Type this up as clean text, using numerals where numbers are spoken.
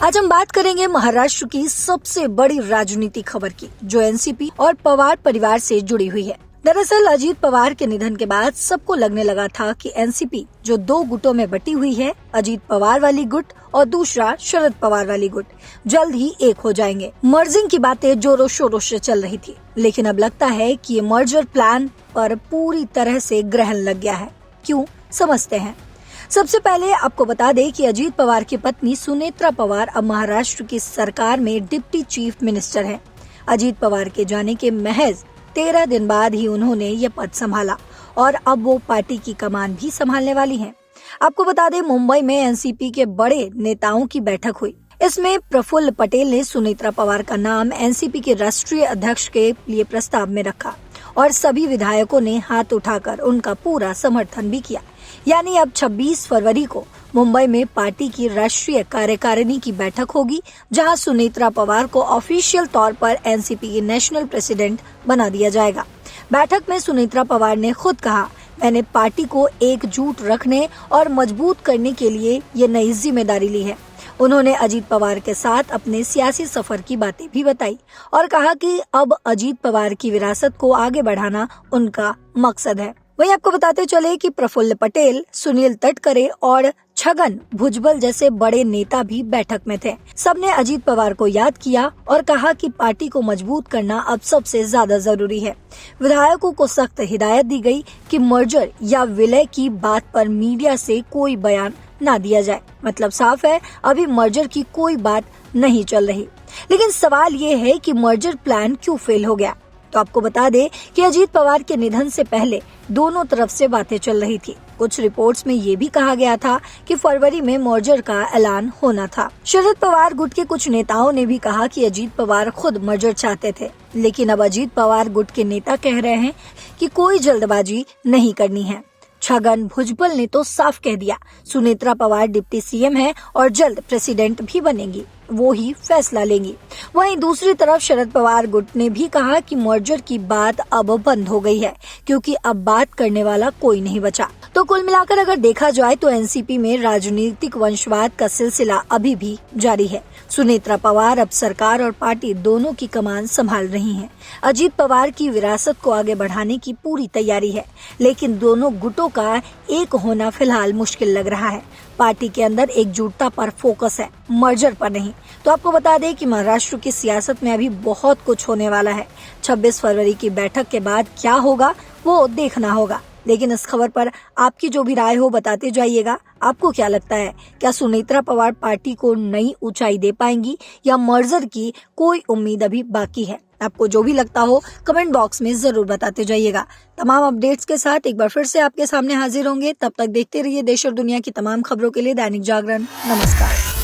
आज हम बात करेंगे महाराष्ट्र की सबसे बड़ी राजनीतिक खबर की, जो एनसीपी और पवार परिवार से जुड़ी हुई है। दरअसल अजीत पवार के निधन के बाद सबको लगने लगा था कि एनसीपी जो दो गुटों में बटी हुई है, अजीत पवार वाली गुट और दूसरा शरद पवार वाली गुट, जल्द ही एक हो जाएंगे। मर्जिंग की बातें जोरों शोरों से चल रही थी, लेकिन अब लगता है कि ये मर्जर प्लान पर पूरी तरह से ग्रहण लग गया है। क्यों, समझते हैं। सबसे पहले आपको बता दें कि अजीत पवार की पत्नी सुनेत्रा पवार अब महाराष्ट्र की सरकार में डिप्टी चीफ मिनिस्टर हैं। अजीत पवार के जाने के महज 13 दिन बाद ही उन्होंने ये पद संभाला और अब वो पार्टी की कमान भी संभालने वाली हैं। आपको बता दें, मुंबई में एनसीपी के बड़े नेताओं की बैठक हुई। इसमें प्रफुल्ल पटेल ने सुनेत्रा पवार का नाम एनसीपी के राष्ट्रीय अध्यक्ष के लिए प्रस्ताव में रखा और सभी विधायकों ने हाथ उठाकर उनका पूरा समर्थन भी किया। यानी अब 26 फरवरी को मुंबई में पार्टी की राष्ट्रीय कार्यकारिणी की बैठक होगी, जहां सुनेत्रा पवार को ऑफिशियल तौर पर एनसीपी की नेशनल प्रेसिडेंट बना दिया जाएगा। बैठक में सुनेत्रा पवार ने खुद कहा, मैंने पार्टी को एकजुट रखने और मजबूत करने के लिए ये नई जिम्मेदारी ली है। उन्होंने अजीत पवार के साथ अपने सियासी सफर की बातें भी बताई और कहा कि अब अजीत पवार की विरासत को आगे बढ़ाना उनका मकसद है। वहीं आपको बताते चले कि प्रफुल्ल पटेल, सुनील तटकरे और छगन भुजबल जैसे बड़े नेता भी बैठक में थे। सबने अजीत पवार को याद किया और कहा कि पार्टी को मजबूत करना अब सबसे ज्यादा जरूरी है। विधायकों को सख्त हिदायत दी गई कि मर्जर या विलय की बात पर मीडिया से कोई बयान ना दिया जाए। मतलब साफ है, अभी मर्जर की कोई बात नहीं चल रही। लेकिन सवाल ये है कि मर्जर प्लान क्यों फेल हो गया। तो आपको बता दें कि अजीत पवार के निधन से पहले दोनों तरफ से बातें चल रही थी। कुछ रिपोर्ट्स में ये भी कहा गया था कि फरवरी में मर्जर का ऐलान होना था। शरद पवार गुट के कुछ नेताओं ने भी कहा कि अजीत पवार खुद मर्जर चाहते थे, लेकिन अब अजीत पवार गुट के नेता कह रहे हैं कि कोई जल्दबाजी नहीं करनी है। छगन भुजबल ने तो साफ कह दिया, सुनेत्रा पवार डिप्टी सीएम है और जल्द प्रेसिडेंट भी बनेंगी, वो ही फैसला लेंगी। वहीं दूसरी तरफ शरद पवार गुट ने भी कहा कि मर्जर की बात अब बंद हो गई है, क्योंकि अब बात करने वाला कोई नहीं बचा। तो कुल मिलाकर अगर देखा जाए तो एनसीपी में राजनीतिक वंशवाद का सिलसिला अभी भी जारी है। सुनेत्रा पवार अब सरकार और पार्टी दोनों की कमान संभाल रही हैं। अजीत पवार की विरासत को आगे बढ़ाने की पूरी तैयारी है, लेकिन दोनों गुटों का एक होना फिलहाल मुश्किल लग रहा है। पार्टी के अंदर एकजुटता पर फोकस है, मर्जर पर नहीं। तो आपको बता दें कि महाराष्ट्र की सियासत में अभी बहुत कुछ होने वाला है। 26 फरवरी की बैठक के बाद क्या होगा वो देखना होगा। लेकिन इस खबर पर आपकी जो भी राय हो बताते जाइएगा। आपको क्या लगता है, क्या सुनेत्रा पवार पार्टी को नई ऊंचाई दे पाएंगी या मर्जर की कोई उम्मीद अभी बाकी है? आपको जो भी लगता हो कमेंट बॉक्स में जरूर बताते जाइएगा। तमाम अपडेट्स के साथ एक बार फिर से आपके सामने हाजिर होंगे। तब तक देखते रहिए देश और दुनिया की तमाम खबरों के लिए दैनिक जागरण। नमस्कार।